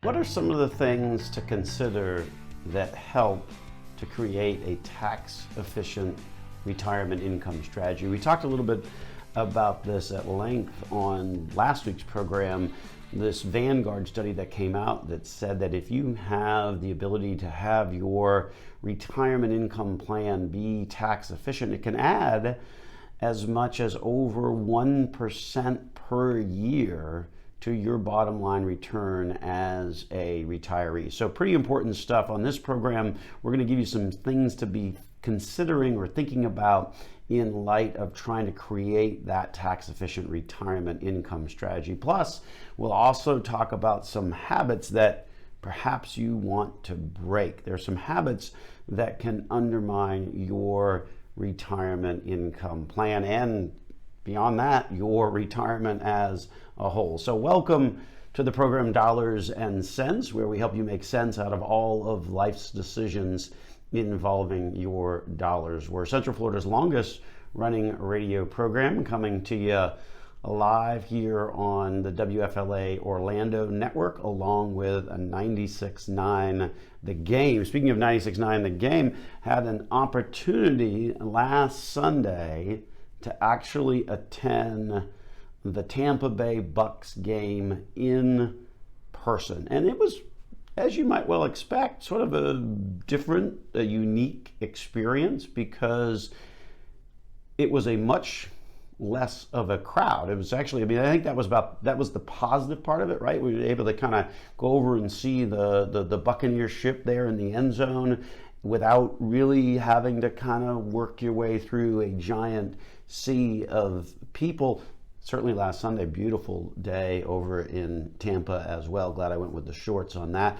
What are some of the things to consider that help to create a tax-efficient retirement income strategy? We talked a little bit about this at length on last week's program, this Vanguard study that came out that said that if you have the ability to have your retirement income plan be tax efficient, it can add as much as over 1% per year to your bottom line return as a retiree. So pretty important stuff on this program. We're going to give you some things to be considering or thinking about in light of trying to create that tax efficient retirement income strategy. Plus, we'll also talk about some habits that perhaps you want to break. There are some habits that can undermine your retirement income plan and beyond that, your retirement as a whole. So welcome to the program Dollars and Cents, where we help you make sense out of all of life's decisions involving your dollars. We're Central Florida's longest running radio program, coming to you live here on the WFLA Orlando network, along with a 96.9 The Game. Speaking of 96.9 The Game, had an opportunity last Sunday to actually attend the Tampa Bay Bucks game in person. And it was, as you might well expect, sort of a unique experience because it was a much less of a crowd. It was actually, I think that was the positive part of it, right? We were able to kind of go over and see the Buccaneer ship there in the end zone without really having to kind of work your way through a giant sea of people. Certainly last Sunday, beautiful day over in Tampa as well. Glad I went with the shorts on that.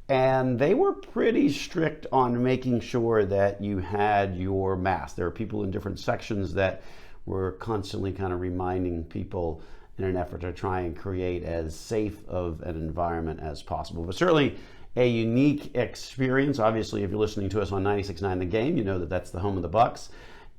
And they were pretty strict on making sure that you had your mask. There are people in different sections that were constantly kind of reminding people in an effort to try and create as safe of an environment as possible. But certainly a unique experience. Obviously, if you're listening to us on 96.9 The Game, you know that that's the home of the Bucks.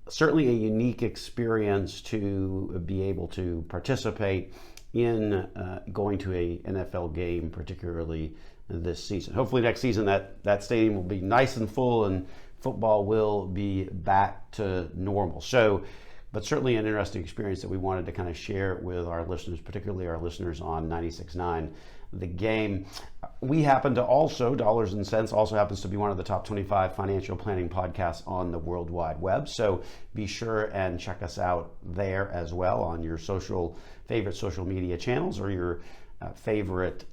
Certainly a unique experience to be able to participate in going to a NFL game, particularly this season. Hopefully next season that stadium will be nice and full and football will be back to normal. But certainly an interesting experience that we wanted to kind of share with our listeners, particularly our listeners on 96.9 The Game. We happen to also, Dollars and Cents also happens to be one of the top 25 financial planning podcasts on the World Wide Web. So be sure and check us out there as well on your favorite social media channels or your favorite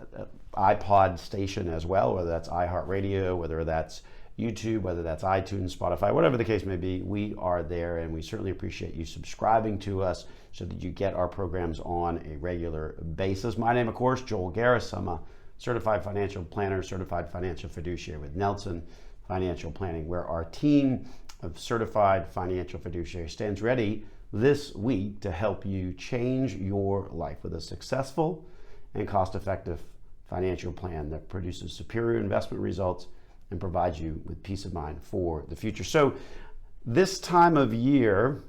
iPod station as well, whether that's iHeartRadio, whether that's YouTube, whether that's iTunes, Spotify, whatever the case may be, we are there, and we certainly appreciate you subscribing to us so that you get our programs on a regular basis. My name, of course, Joel Garris. I'm a certified financial planner, certified financial fiduciary with Nelson Financial Planning, where our team of certified financial fiduciaries stands ready this week to help you change your life with a successful and cost-effective financial plan that produces superior investment results and provides you with peace of mind for the future. So this time of year,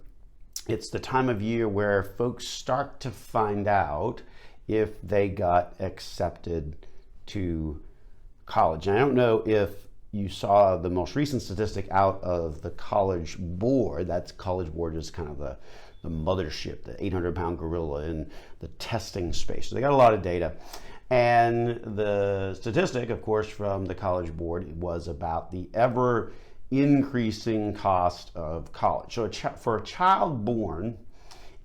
it's the time of year where folks start to find out if they got accepted to college. And I don't know if you saw the most recent statistic out of the College Board. That's College Board is kind of the mothership, the 800-pound gorilla in the testing space. So they got a lot of data. And the statistic, of course, from the College Board was about the ever increasing cost of college. So for a child born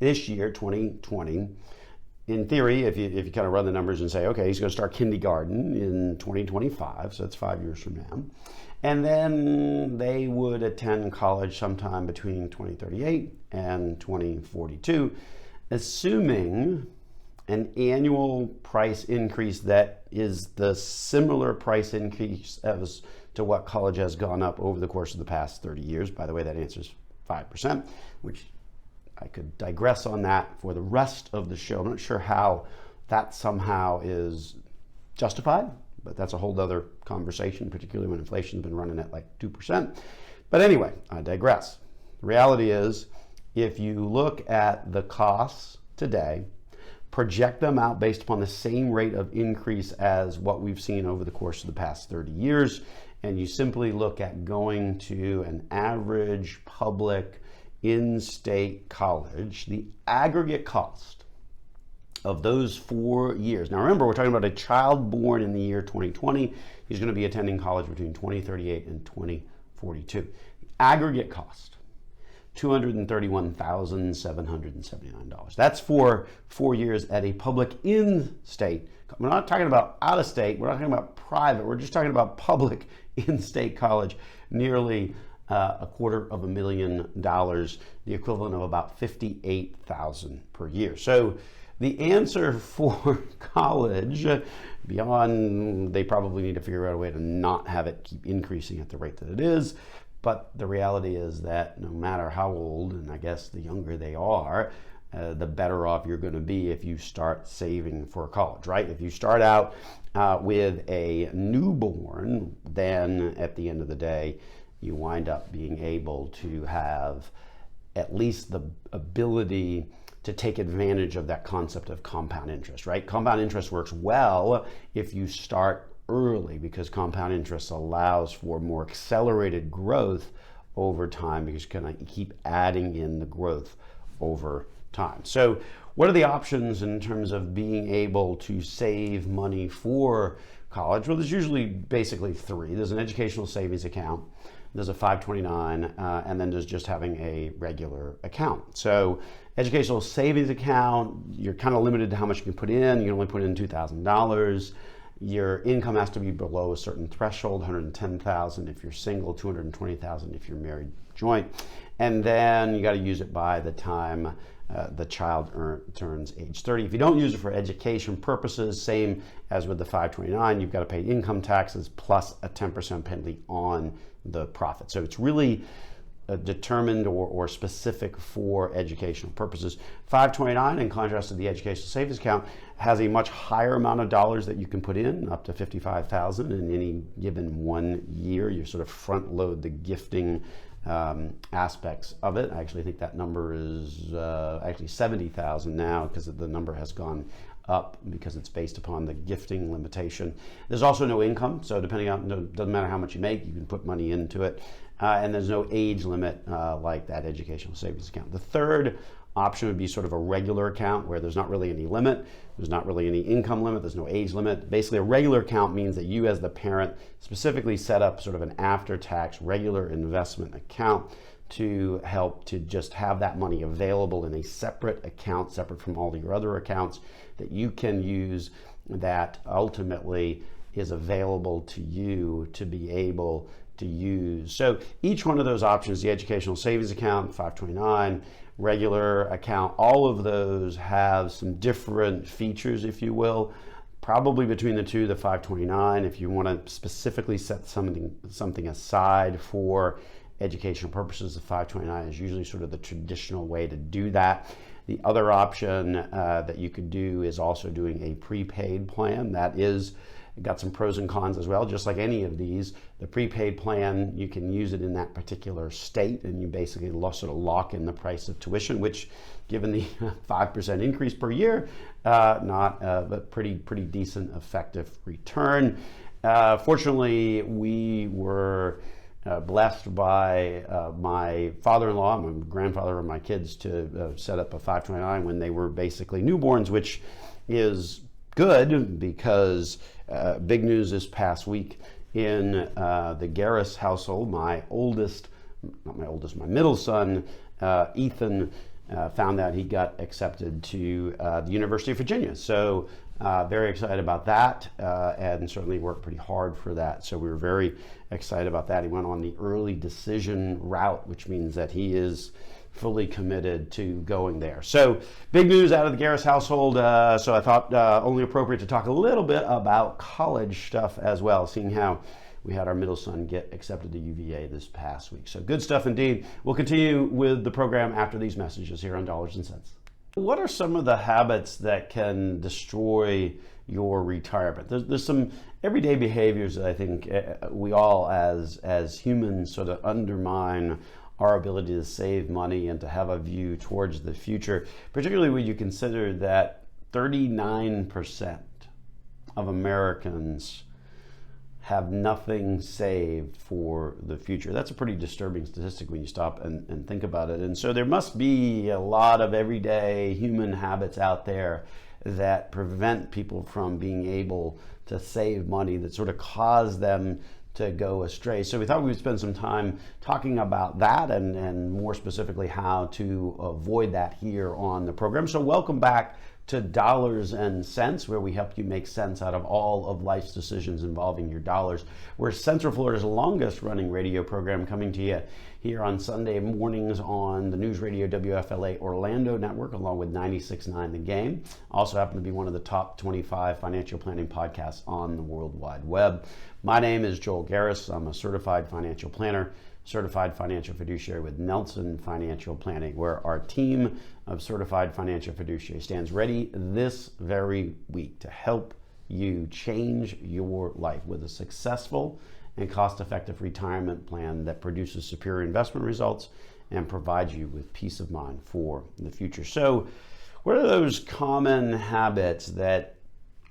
this year, 2020, in theory, if you kind of run the numbers and say, okay, he's going to start kindergarten in 2025, so that's 5 years from now. And then they would attend college sometime between 2038 and 2042, assuming an annual price increase that is the similar price increase as to what college has gone up over the course of the past 30 years. By the way, that answers 5%, which I could digress on that for the rest of the show. I'm not sure how that somehow is justified, but that's a whole other conversation, particularly when inflation's been running at like 2%. But anyway, I digress. The reality is, if you look at the costs today project them out based upon the same rate of increase as what we've seen over the course of the past 30 years. And you simply look at going to an average public in-state college, the aggregate cost of those 4 years. Now remember, we're talking about a child born in the year 2020. He's going to be attending college between 2038 and 2042. The aggregate cost, $231,779. That's for 4 years at a public in-state. We're not talking about out-of-state. We're not talking about private. We're just talking about public in-state college. Nearly $250,000, the equivalent of about $58,000 per year. So the answer for college, beyond they probably need to figure out a way to not have it keep increasing at the rate that it is. But the reality is that no matter how old, and I guess the younger they are, the better off you're going to be if you start saving for college, right? If you start out with a newborn, then at the end of the day, you wind up being able to have at least the ability to take advantage of that concept of compound interest, right? Compound interest works well if you start early because compound interest allows for more accelerated growth over time because you're going to keep adding in the growth over time. So what are the options in terms of being able to save money for college? Well, there's usually basically three. There's an educational savings account, there's a 529, and then there's just having a regular account. So educational savings account, you're kind of limited to how much you can put in. You can only put in $2,000. Your income has to be below a certain threshold, $110,000 if you're single, $220,000 if you're married joint. And then you got to use it by the time the child turns age 30. If you don't use it for education purposes, same as with the 529, you've got to pay income taxes plus a 10% penalty on the profit. So it's really determined or specific for educational purposes. 529, in contrast to the educational savings account, has a much higher amount of dollars that you can put in, up to $55,000 in any given 1 year. You sort of front load the gifting aspects of it. I actually think that number is actually $70,000 now because the number has gone up because it's based upon the gifting limitation. There's also no income, so depending on, doesn't matter how much you make, you can put money into it. And there's no age limit like that educational savings account. The third option would be sort of a regular account where there's not really any limit, there's not really any income limit, there's no age limit. Basically, a regular account means that you as the parent specifically set up sort of an after-tax regular investment account to help to just have that money available in a separate account, separate from all your other accounts that you can use, that ultimately is available to you to be able to use. So each one of those options, the educational savings account, 529, regular account, all of those have some different features, if you will. Probably between the two, the 529, if you want to specifically set something aside for educational purposes, the 529 is usually sort of the traditional way to do that. The other option that you could do is also doing a prepaid plan. That is got some pros and cons as well, just like any of these. The prepaid plan, you can use it in that particular state, and you basically sort of lock in the price of tuition, which, given the 5% increase per year, but pretty decent effective return. Fortunately, we were blessed by my father-in-law, my grandfather of my kids, to set up a 529 when they were basically newborns, which is good because big news this past week in the Garris household. My middle son, Ethan, found out he got accepted to the University of Virginia. So very excited about that, and certainly worked pretty hard for that. So we were very excited about that. He went on the early decision route, which means that he is fully committed to going there. So big news out of the Garris household. So I thought only appropriate to talk a little bit about college stuff as well, seeing how we had our middle son get accepted to UVA this past week. So good stuff indeed. We'll continue with the program after these messages here on Dollars and Cents. What are some of the habits that can destroy your retirement? There's some everyday behaviors that I think we all as humans sort of undermine our ability to save money and to have a view towards the future, particularly when you consider that 39% of Americans have nothing saved for the future. That's a pretty disturbing statistic when you stop and think about it. And so there must be a lot of everyday human habits out there that prevent people from being able to save money, that sort of cause them to go astray. So we thought we would spend some time talking about that and more specifically how to avoid that here on the program. So welcome back to Dollars and Cents, where we help you make sense out of all of life's decisions involving your dollars. We're Central Florida's longest running radio program, coming to you here on Sunday mornings on the News Radio WFLA Orlando network, along with 96.9 The Game. Also happen to be one of the top 25 financial planning podcasts on the World Wide Web. My name is Joel Garris. I'm a certified financial planner, certified financial fiduciary with Nelson Financial Planning, where our team of certified financial fiduciary stands ready this very week to help you change your life with a successful and cost-effective retirement plan that produces superior investment results and provides you with peace of mind for the future. So what are those common habits that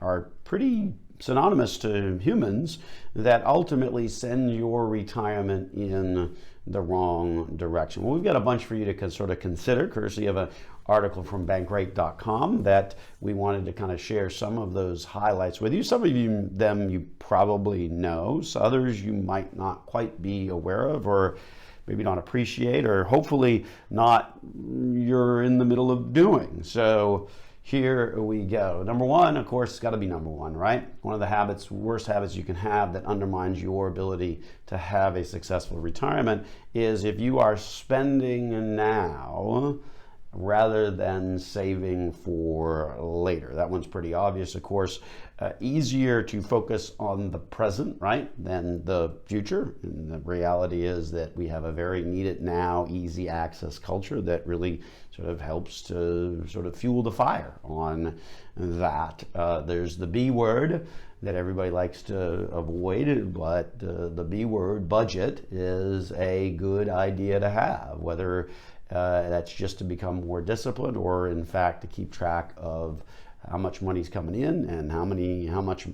are pretty synonymous to humans that ultimately send your retirement in the wrong direction? Well, we've got a bunch for you to sort of consider, courtesy of an article from bankrate.com that we wanted to kind of share some of those highlights with you. Some of them you probably know, so others you might not quite be aware of, or maybe not appreciate, or hopefully not you're in the middle of doing. So here we go. Number one, of course, it's got to be number one, right? One of the worst habits you can have that undermines your ability to have a successful retirement is if you are spending now rather than saving for later. That one's pretty obvious, of course. Easier to focus on the present, right, than the future. And the reality is that we have a very need it now, easy access culture that really sort of helps to sort of fuel the fire on that. There's the B word that everybody likes to avoid, but the B word, budget, is a good idea to have, whether that's just to become more disciplined or in fact to keep track of how much money's coming in and how much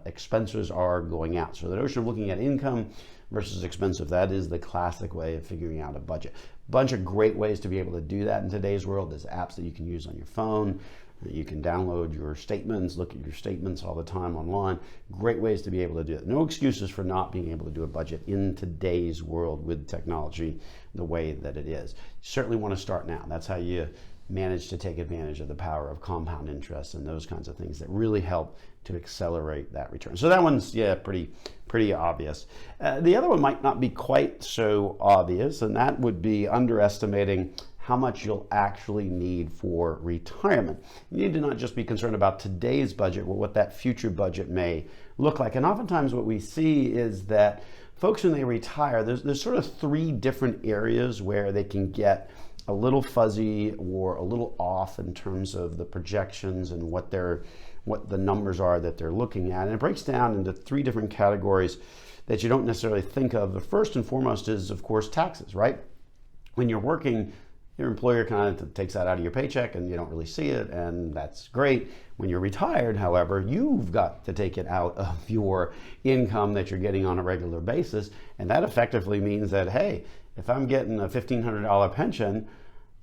expenses are going out. So the notion of looking at income versus expenses, that is the classic way of figuring out a budget. Bunch of great ways to be able to do that in today's world. There's apps that you can use on your phone. You can download your statements, look at your statements all the time online. Great ways to be able to do it. No excuses for not being able to do a budget in today's world with technology the way that it is. You certainly want to start now. That's how you manage to take advantage of the power of compound interest and those kinds of things that really help to accelerate that return. So that one's, pretty obvious. The other one might not be quite so obvious, and that would be underestimating how much you'll actually need for retirement. You need to not just be concerned about today's budget, but what that future budget may look like. And oftentimes what we see is that folks, when they retire, there's sort of three different areas where they can get a little fuzzy or a little off in terms of the projections and what the numbers are that they're looking at. And it breaks down into three different categories that you don't necessarily think of. The first and foremost is, of course, taxes, right? When you're working, your employer kind of takes that out of your paycheck and you don't really see it, and that's great. When you're retired, however, you've got to take it out of your income that you're getting on a regular basis, and that effectively means that, hey, if I'm getting a $1,500 pension,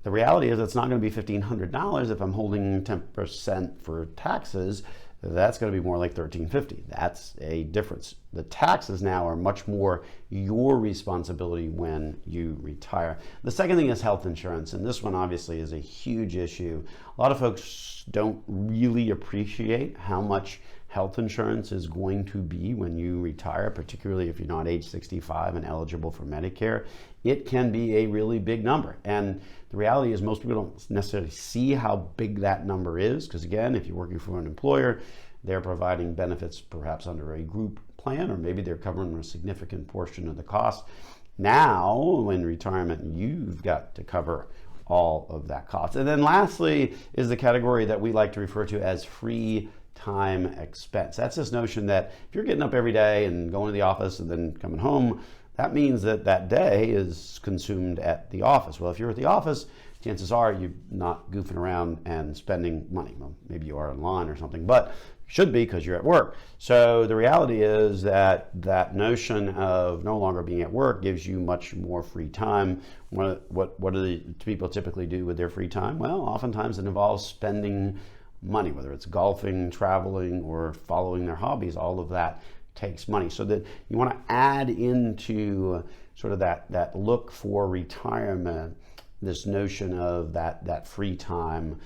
the reality is it's not going to be $1,500 if I'm holding 10% for taxes. That's going to be more like $1,350. That's a difference. The taxes now are much more your responsibility when you retire. The second thing is health insurance, and this one obviously is a huge issue. A lot of folks don't really appreciate how much health insurance is going to be when you retire, particularly if you're not age 65 and eligible for Medicare. It can be a really big number. And the reality is most people don't necessarily see how big that number is, because again, if you're working for an employer, they're providing benefits perhaps under a group plan, or maybe they're covering a significant portion of the cost. Now, in retirement, you've got to cover all of that cost. And then lastly is the category that we like to refer to as free time expense. That's this notion that if you're getting up every day and going to the office and then coming home, that means that that day is consumed at the office. Well, if you're at the office, chances are you're not goofing around and spending money. Well, maybe you are online or something, but you should be because you're at work. So the reality is that that notion of no longer being at work gives you much more free time. What do the people typically do with their free time? Well, oftentimes it involves spending money, whether it's golfing, traveling, or following their hobbies. All of that takes money. So that you want to add into sort of that look for retirement, this notion of that free time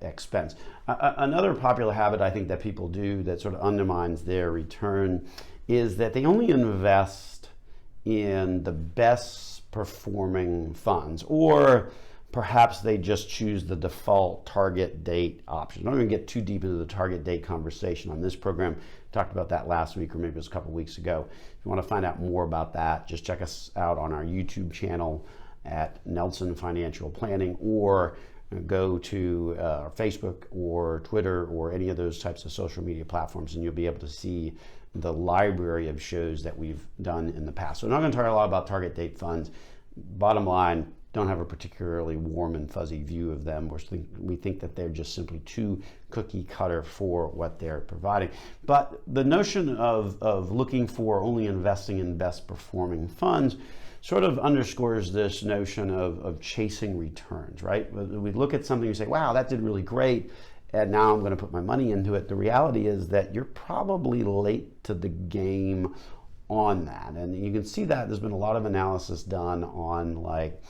expense. Another popular habit I think that people do that sort of undermines their return is that they only invest in the best performing funds, or perhaps they just choose the default target date option. I'm not going to get too deep into the target date conversation on this program. We talked about that last week, or maybe it was a couple weeks ago. If you want to find out more about that, just check us out on our YouTube channel at Nelson Financial Planning, or go to Facebook or Twitter or any of those types of social media platforms, and you'll be able to see the library of shows that we've done in the past. So I'm not going to talk a lot about target date funds. Bottom line, don't have a particularly warm and fuzzy view of them. We think that they're just simply too cookie cutter for what they're providing. But the notion of looking for only investing in best performing funds sort of underscores this notion of chasing returns, right? We look at something and say, wow, that did really great, and now I'm going to put my money into it. The reality is that you're probably late to the game on that. And you can see that there's been a lot of analysis done on like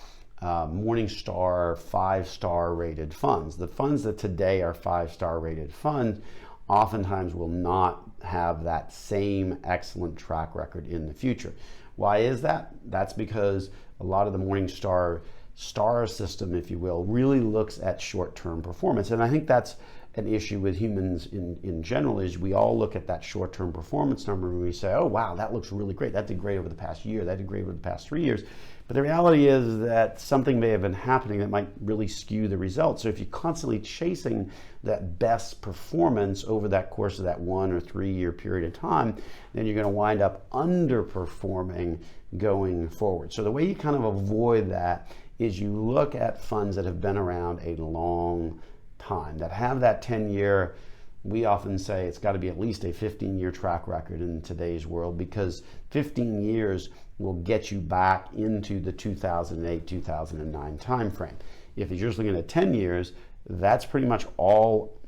Morningstar 5-star rated funds. The funds that today are 5-star rated funds oftentimes will not have that same excellent track record in the future. Why is that? That's because a lot of the Morningstar star system, if you will, really looks at short-term performance. And I think that's an issue with humans in general, is we all look at that short-term performance number and we say, oh, wow, that looks really great. That did great over the past year. That did great over the past 3 years. But the reality is that something may have been happening that might really skew the results. So if you're constantly chasing that best performance over that course of that 1 or 3 year period of time, then you're going to wind up underperforming going forward. So the way you kind of avoid that is you look at funds that have been around a long time, that have that 10-year, we often say it's got to be at least a 15-year track record in today's world, because 15 years will get you back into the 2008-2009 timeframe. If you're just looking at 10 years, that's pretty much all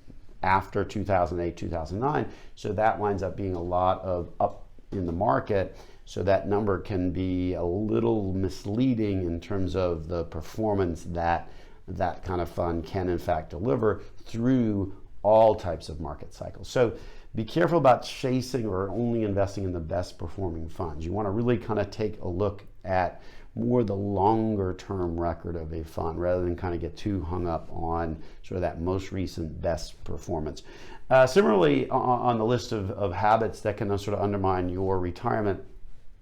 after 2008-2009. So that winds up being a lot of up in the market. So that number can be a little misleading in terms of the performance that that kind of fund can in fact deliver through all types of market cycles. So be careful about chasing or only investing in the best performing funds. You want to really kind of take a look at more the longer term record of a fund, rather than kind of get too hung up on sort of that most recent best performance. Similarly, on the list of habits that can sort of undermine your retirement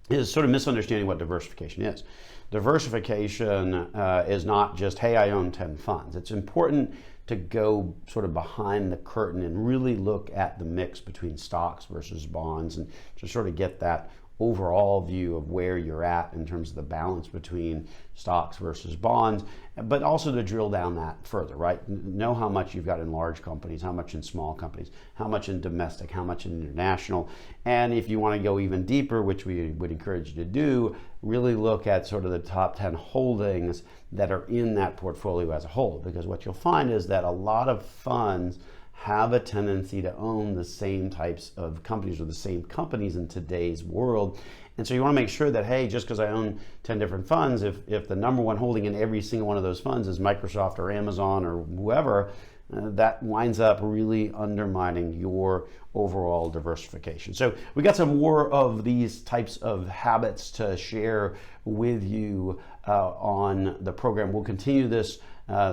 is sort of misunderstanding what diversification is. Diversification is not just, hey, I own 10 funds. It's important to go sort of behind the curtain and really look at the mix between stocks versus bonds, and to sort of get that overall view of where you're at in terms of the balance between stocks versus bonds, but also to drill down that further, right? Know how much you've got in large companies, how much in small companies, how much in domestic, how much in international. And if you want to go even deeper, which we would encourage you to do, really look at sort of the top 10 holdings that are in that portfolio as a whole. Because what you'll find is that a lot of funds have a tendency to own the same types of companies, or the same companies in today's world. And so you want to make sure that, hey, just because I own 10 different funds, if the number one holding in every single one of those funds is Microsoft or Amazon or whoever, that winds up really undermining your overall diversification. So we got some more of these types of habits to share with you on the program. We'll continue this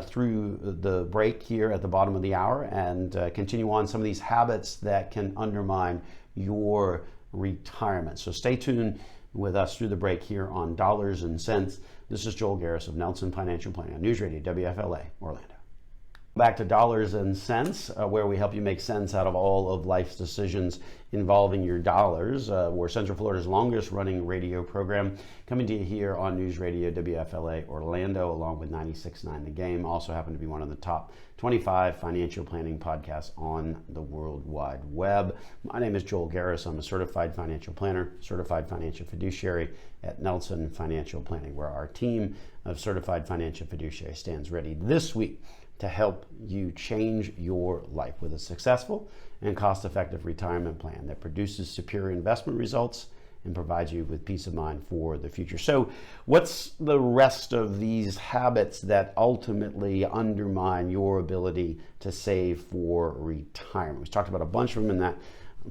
through the break here at the bottom of the hour, and continue on some of these habits that can undermine your retirement. So stay tuned with us through the break here on Dollars and Cents. This is Joel Garris of Nelson Financial Planning on News Radio WFLA Orlando. Back to Dollars and Cents, where we help you make sense out of all of life's decisions involving your dollars. We're Central Florida's longest running radio program, coming to you here on News Radio WFLA Orlando, along with 96.9 The Game. Also happen to be one of the top 25 financial planning podcasts on the World Wide Web. My name is Joel Garris. I'm a certified financial planner, certified financial fiduciary at Nelson Financial Planning, where our team of certified financial fiduciary stands ready this week to help you change your life with a successful and cost-effective retirement plan that produces superior investment results and provides you with peace of mind for the future. So what's the rest of these habits that ultimately undermine your ability to save for retirement? We talked about a bunch of them in that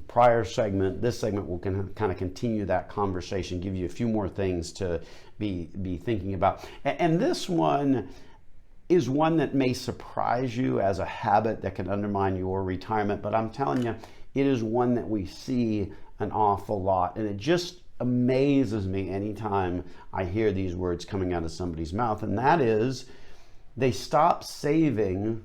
prior segment. This segment will kind of continue that conversation, give you a few more things to be thinking about. And this one is one that may surprise you as a habit that can undermine your retirement, but I'm telling you, it is one that we see an awful lot, and it just amazes me anytime I hear these words coming out of somebody's mouth, and that is they stop saving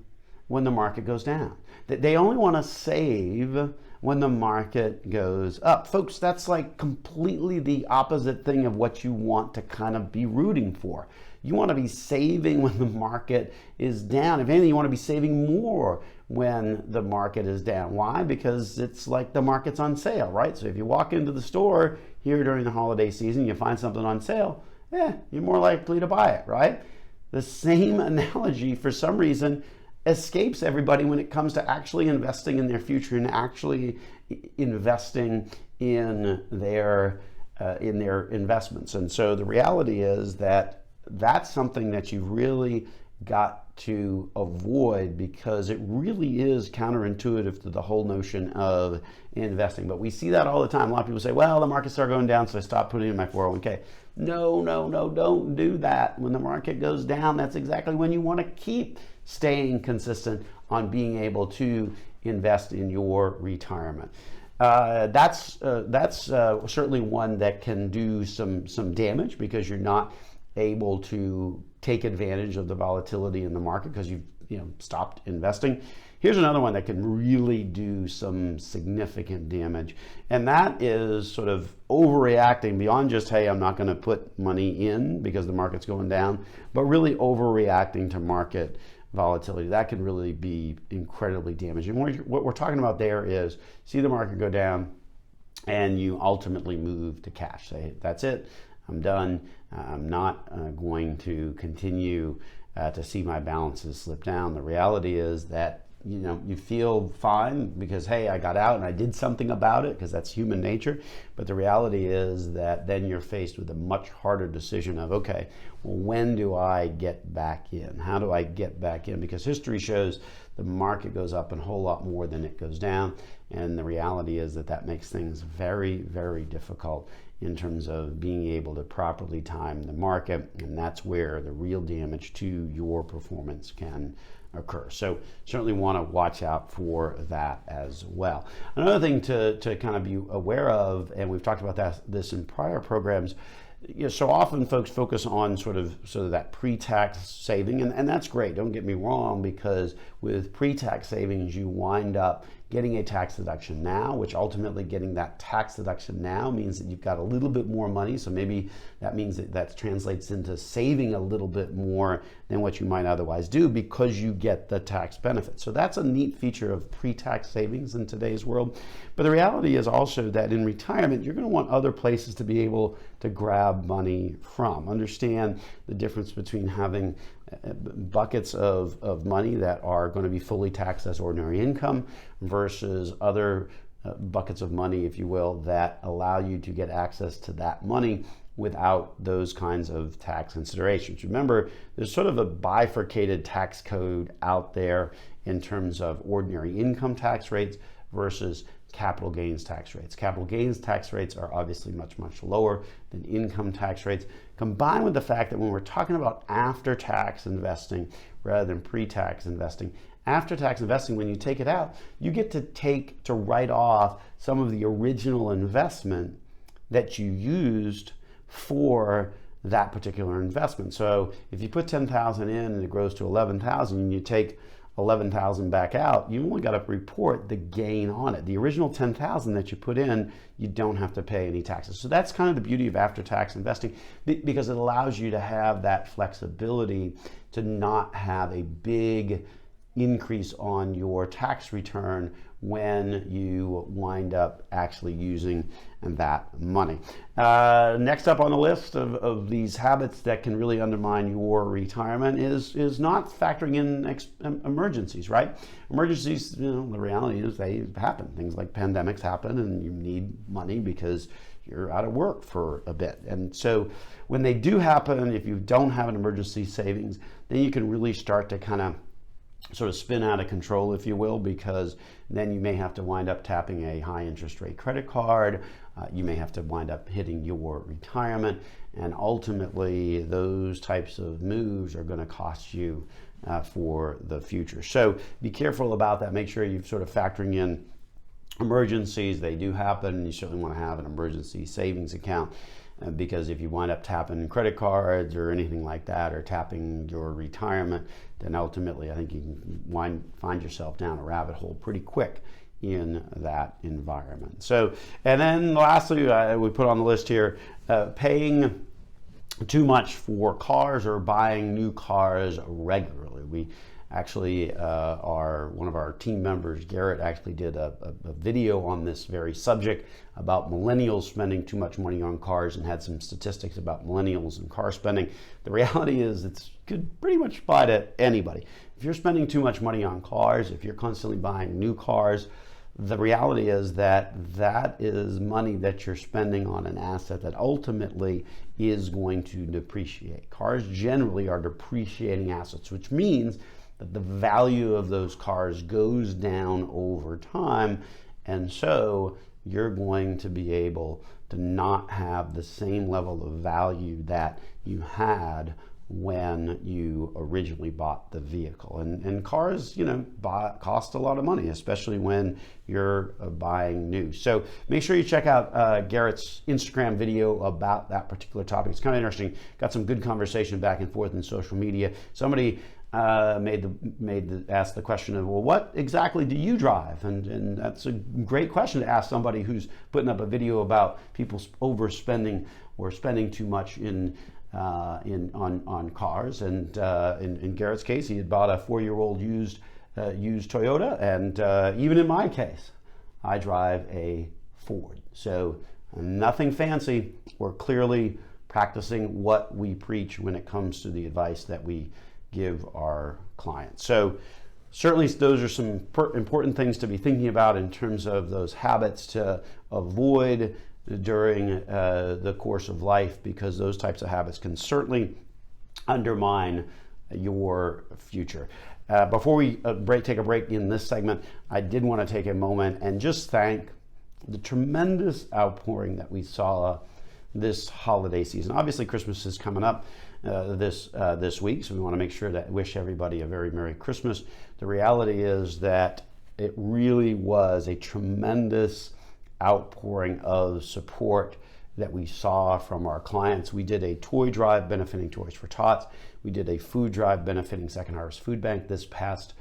when the market goes down. They only want to save when the market goes up. Folks, that's like completely the opposite thing of what you want to kind of be rooting for. You want to be saving when the market is down. If anything, you want to be saving more when the market is down. Why? Because it's like the market's on sale, right? So if you walk into the store here during the holiday season, you find something on sale, you're more likely to buy it, right? The same analogy, for some reason, escapes everybody when it comes to actually investing in their future and actually investing in their investments. And so the reality is that that's something that you've really got to avoid, because it really is counterintuitive to the whole notion of investing. But we see that all the time. A lot of people say, well, the markets are going down, so I stopped putting in my 401k. No, don't do that. When the market goes down, that's exactly when you want to keep staying consistent on being able to invest in your retirement. That's certainly one that can do some damage, because you're not able to take advantage of the volatility in the market because you've stopped investing. Here's another one that can really do some significant damage, and that is sort of overreacting beyond just, hey, I'm not going to put money in because the market's going down, but really overreacting to market volatility. That can really be incredibly damaging. What we're talking about there is, see the market go down and you ultimately move to cash. Say, that's it, I'm done. I'm not going to continue to see my balances slip down. The reality is that you feel fine because, hey, I got out and I did something about it, because that's human nature. But the reality is that then you're faced with a much harder decision of, okay, well, when do I get back in? How do I get back in? Because history shows the market goes up a whole lot more than it goes down. And the reality is that makes things very, very difficult in terms of being able to properly time the market. And that's where the real damage to your performance can occur. So certainly want to watch out for that as well. Another thing to kind of be aware of, and we've talked about this in prior programs, so often folks focus on sort of that pre-tax saving, and that's great, don't get me wrong, because with pre-tax savings you wind up getting a tax deduction now, which ultimately getting that tax deduction now means that you've got a little bit more money. So maybe that means that translates into saving a little bit more than what you might otherwise do, because you get the tax benefit. So that's a neat feature of pre-tax savings in today's world. But the reality is also that in retirement, you're going to want other places to be able to grab money from. Understand the difference between having buckets of money that are going to be fully taxed as ordinary income versus other buckets of money, if you will, that allow you to get access to that money without those kinds of tax considerations. Remember, there's sort of a bifurcated tax code out there in terms of ordinary income tax rates versus capital gains tax rates. Capital gains tax rates are obviously much, much lower than income tax rates, combined with the fact that when we're talking about after-tax investing rather than pre-tax investing, after-tax investing, when you take it out, you get to write off some of the original investment that you used for that particular investment. So if you put $10,000 in and it grows to $11,000, and you take 11,000 back out, you only got to report the gain on it. The original 10,000 that you put in, you don't have to pay any taxes. So that's kind of the beauty of after-tax investing, because it allows you to have that flexibility to not have a big increase on your tax return when you wind up actually using that money. Next up on the list of these habits that can really undermine your retirement is not factoring in emergencies, right? Emergencies, the reality is they happen. Things like pandemics happen and you need money because you're out of work for a bit. And so when they do happen, if you don't have an emergency savings, then you can really start to kind of sort of spin out of control, if you will, because then you may have to wind up tapping a high interest rate credit card. You may have to wind up hitting your retirement, and ultimately those types of moves are going to cost you for the future. So be careful about that. Make sure you're sort of factoring in emergencies. They do happen. You certainly want to have an emergency savings account, because if you wind up tapping credit cards or anything like that, or tapping your retirement, then ultimately I think you can find yourself down a rabbit hole pretty quick in that environment. So, and then lastly, we put on the list here, paying too much for cars or buying new cars regularly. We actually, one of our team members, Garrett, actually did a video on this very subject about millennials spending too much money on cars, and had some statistics about millennials and car spending. The reality is it could pretty much apply to anybody. If you're spending too much money on cars, if you're constantly buying new cars, the reality is that is money that you're spending on an asset that ultimately is going to depreciate. Cars generally are depreciating assets, which means that the value of those cars goes down over time, and so you're going to be able to not have the same level of value that you had when you originally bought the vehicle. And cars, cost a lot of money, especially when you're buying new. So make sure you check out Garrett's Instagram video about that particular topic. It's kind of interesting. Got some good conversation back and forth in social media. Somebody asked the question of, well, what exactly do you drive? And that's a great question to ask somebody who's putting up a video about people overspending or spending too much on cars. And in Garrett's case, he had bought a 4-year-old used Toyota, and even in my case, I drive a Ford. So nothing fancy. We're clearly practicing what we preach when it comes to the advice that we give our clients. So certainly those are some important things to be thinking about in terms of those habits to avoid during the course of life, because those types of habits can certainly undermine your future. Before we take a break in this segment, I did want to take a moment and just thank the tremendous outpouring that we saw this holiday season. Obviously, Christmas is coming up this week, so we want to make sure that wish everybody a very Merry Christmas. The reality is that it really was a tremendous outpouring of support that we saw from our clients. We did a toy drive benefiting Toys for Tots. We did a food drive benefiting Second Harvest Food Bank this past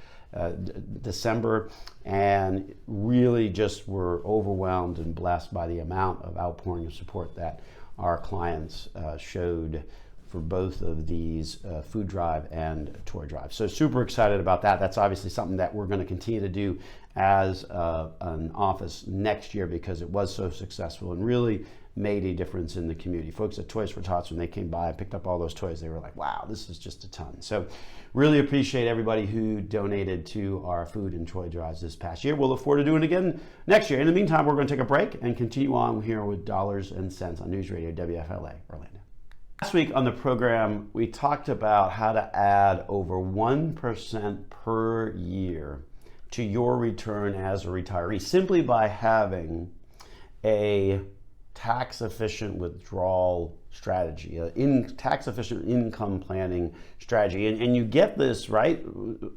December, and really just were overwhelmed and blessed by the amount of outpouring of support that our clients showed for both of these food drive and toy drive. So super excited about that. That's obviously something that we're going to continue to do as an office next year, because it was so successful and really made a difference in the community. Folks at Toys for Tots, when they came by and picked up all those toys, they were like, wow, this is just a ton. So really appreciate everybody who donated to our food and toy drives this past year. We'll look forward to doing it again next year. In the meantime, we're going to take a break and continue on here with Dollars and Cents on News Radio WFLA Orlando. Last week on the program, we talked about how to add over 1% per year to your return as a retiree simply by having a tax-efficient withdrawal strategy, tax-efficient income planning strategy. And you get this, right,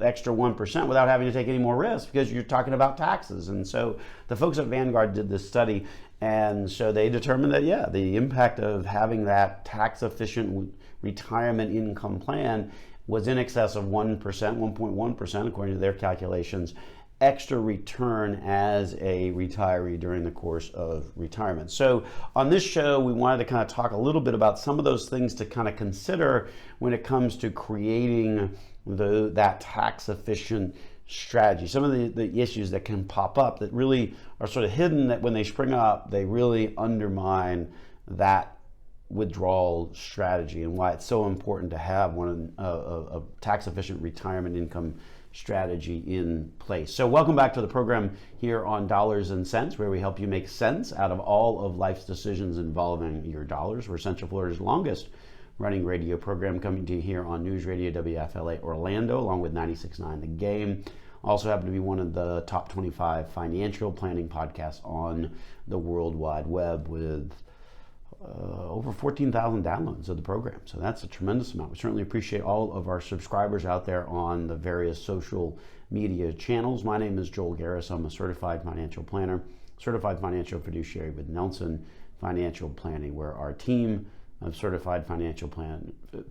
extra 1% without having to take any more risk, because you're talking about taxes. And so the folks at Vanguard did this study, and so they determined that, yeah, the impact of having that tax-efficient retirement income plan was in excess of 1%, 1.1%, according to their calculations, extra return as a retiree during the course of retirement. So on this show, we wanted to kind of talk a little bit about some of those things to kind of consider when it comes to creating that tax efficient strategy. Some of the issues that can pop up that really are sort of hidden, that when they spring up, they really undermine that withdrawal strategy, and why it's so important to have a tax efficient retirement income strategy in place. So welcome back to the program here on Dollars and Cents, where we help you make sense out of all of life's decisions involving your dollars. We're Central Florida's longest running radio program, coming to you here on News Radio WFLA Orlando, along with 96.9 The Game. Also happen to be one of the top 25 financial planning podcasts on the World Wide Web, with over 14,000 downloads of the program. So that's a tremendous amount. We certainly appreciate all of our subscribers out there on the various social media channels. My name is Joel Garris. I'm a certified financial planner, certified financial fiduciary with Nelson Financial Planning, where our team of certified financial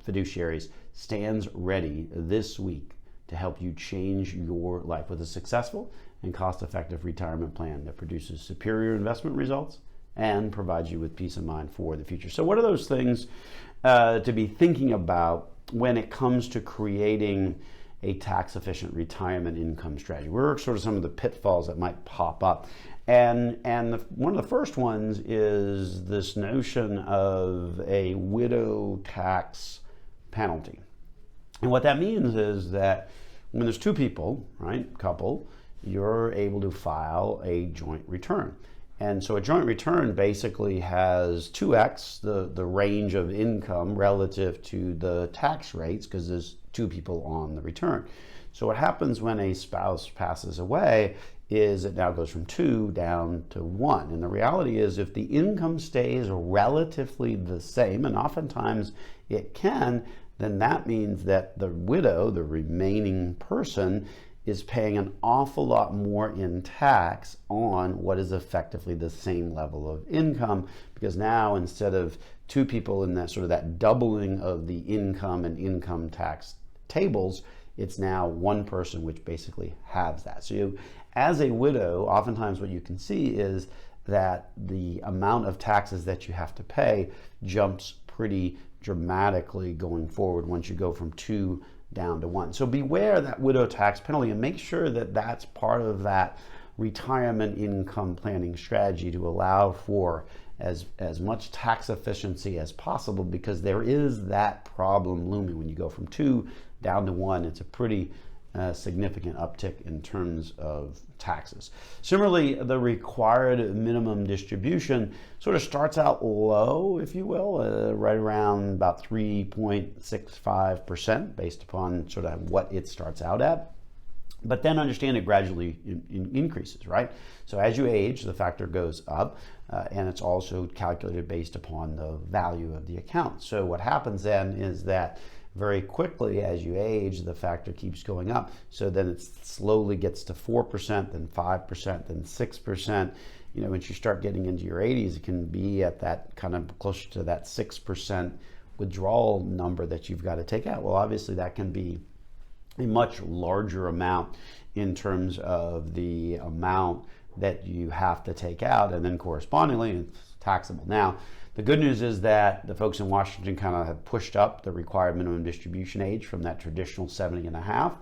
fiduciaries stands ready this week to help you change your life with a successful and cost-effective retirement plan that produces superior investment results and provides you with peace of mind for the future. So what are those things to be thinking about when it comes to creating a tax-efficient retirement income strategy? What are sort of some of the pitfalls that might pop up? And one of the first ones is this notion of a widow tax penalty. And what that means is that when there's two people, right, couple, you're able to file a joint return. And so a joint return basically has 2x the range of income relative to the tax rates, because there's two people on the return. So what happens when a spouse passes away is it now goes from 2 down to 1. And the reality is, if the income stays relatively the same, and oftentimes it can, then that means that the widow, the remaining person, is paying an awful lot more in tax on what is effectively the same level of income, because now, instead of two people in that sort of that doubling of the income and income tax tables, it's now one person which basically has that. So you, as a widow, oftentimes what you can see is that the amount of taxes that you have to pay jumps pretty dramatically going forward once you go from 2 down to 1. So beware that widow tax penalty, and make sure that that's part of that retirement income planning strategy to allow for as much tax efficiency as possible, because there is that problem looming. When you go from 2 down to 1, it's a pretty significant uptick in terms of taxes. Similarly, the required minimum distribution sort of starts out low, if you will, right around about 3.65% based upon sort of what it starts out at. But then understand it gradually increases, right? So as you age, the factor goes up, and it's also calculated based upon the value of the account. So what happens then is that very quickly, as you age, the factor keeps going up. So then it slowly gets to 4%, then 5%, then 6%. You know, once you start getting into your 80s, it can be at that kind of closer to that 6% withdrawal number that you've got to take out. Well, obviously that can be a much larger amount in terms of the amount that you have to take out, and then correspondingly it's taxable. Now, the good news is that the folks in Washington kind of have pushed up the required minimum distribution age from that traditional 70.5.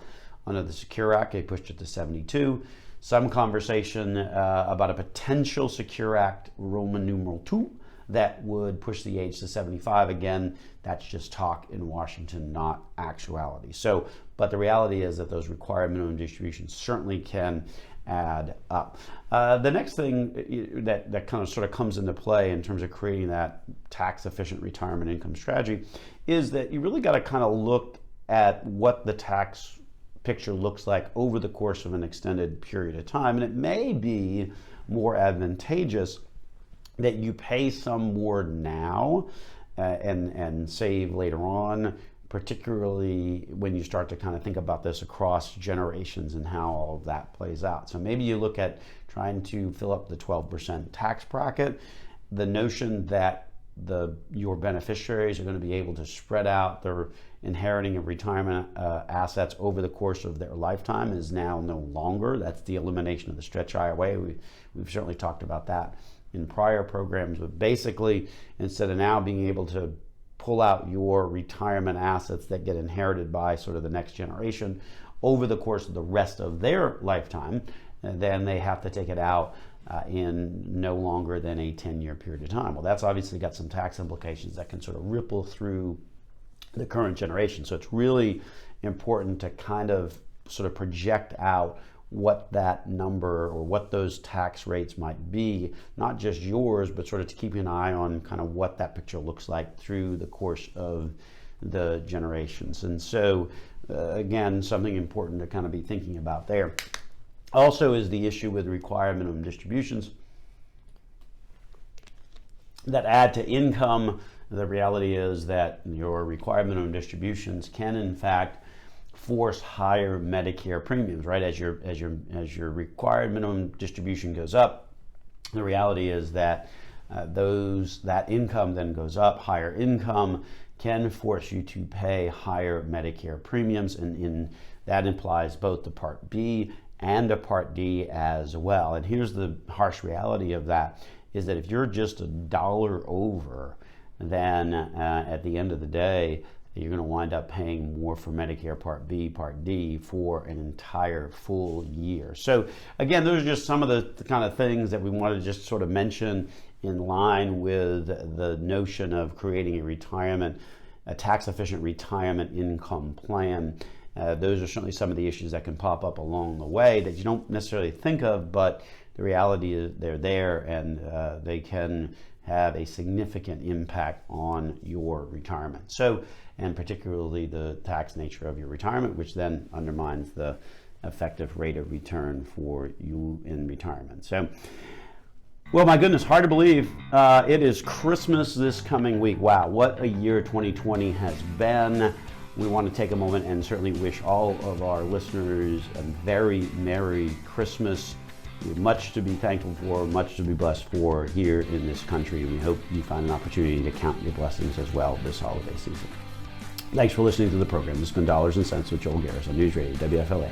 Under the Secure Act, they pushed it to 72. Some conversation about a potential Secure Act Roman numeral 2 that would push the age to 75. Again, that's just talk in Washington, not actuality. So, but the reality is that those required minimum distributions certainly can add up. The next thing that kind of sort of comes into play in terms of creating that tax efficient retirement income strategy is that you really got to kind of look at what the tax picture looks like over the course of an extended period of time. And it may be more advantageous that you pay some more now and save later on, particularly when you start to kind of think about this across generations and how all of that plays out. So maybe you look at trying to fill up the 12% tax bracket. The notion that your beneficiaries are going to be able to spread out their inheriting of retirement assets over the course of their lifetime is now no longer. That's the elimination of the stretch IRA. We've certainly talked about that in prior programs, but basically, instead of now being able to pull out your retirement assets that get inherited by sort of the next generation over the course of the rest of their lifetime, then they have to take it out in no longer than a 10-year period of time. Well, that's obviously got some tax implications that can sort of ripple through the current generation. So it's really important to kind of sort of project out what that number or what those tax rates might be, not just yours, but sort of to keep an eye on kind of what that picture looks like through the course of the generations. And so again, something important to kind of be thinking about there. Also is the issue with required minimum distributions that add to income. The reality is that your required minimum distributions can in fact force higher Medicare premiums, right? As your required minimum distribution goes up, the reality is that that income then goes up. Higher income can force you to pay higher Medicare premiums, and that implies both the Part B and a Part D as well. And here's the harsh reality of that, is that if you're just $1 over, then at the end of the day, you're going to wind up paying more for Medicare Part B, Part D for an entire full year. So again, those are just some of the kind of things that we want to just sort of mention in line with the notion of creating a tax-efficient retirement income plan. Those are certainly some of the issues that can pop up along the way that you don't necessarily think of, but the reality is they're there, and they can have a significant impact on your retirement. So, and particularly the tax nature of your retirement, which then undermines the effective rate of return for you in retirement. So, well, my goodness, hard to believe. It is Christmas this coming week. Wow, what a year 2020 has been. We want to take a moment and certainly wish all of our listeners a very Merry Christmas. We have much to be thankful for, much to be blessed for here in this country. And we hope you find an opportunity to count your blessings as well this holiday season. Thanks for listening to the program. This has been Dollars and Cents with Joel Garris on News Radio WFLA.